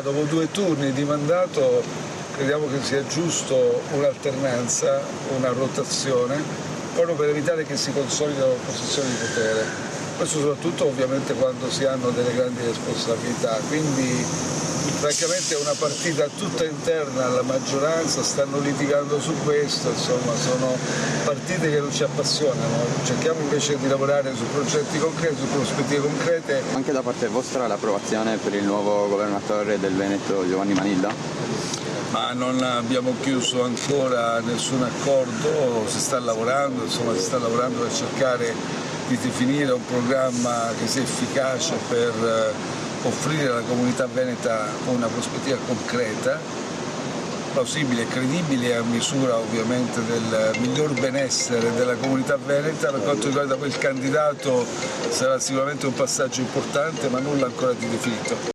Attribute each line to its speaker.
Speaker 1: Dopo 2 turni di mandato crediamo che sia giusto un'alternanza, una rotazione, proprio per evitare che si consolidino posizioni di potere. Questo soprattutto ovviamente quando si hanno delle grandi responsabilità, quindi francamente è una partita tutta interna alla maggioranza, stanno litigando su questo, insomma sono partite che non ci appassionano, cerchiamo invece di lavorare su progetti concreti, su prospettive concrete.
Speaker 2: Anche da parte vostra l'approvazione per il nuovo governatore del Veneto Giovanni Manilla?
Speaker 1: Ma non abbiamo chiuso ancora nessun accordo, si sta lavorando, insomma si sta lavorando per cercare di definire un programma che sia efficace per offrire alla comunità veneta una prospettiva concreta, plausibile e credibile a misura ovviamente del miglior benessere della comunità veneta. Per quanto riguarda quel candidato sarà sicuramente un passaggio importante, ma nulla ancora di definito.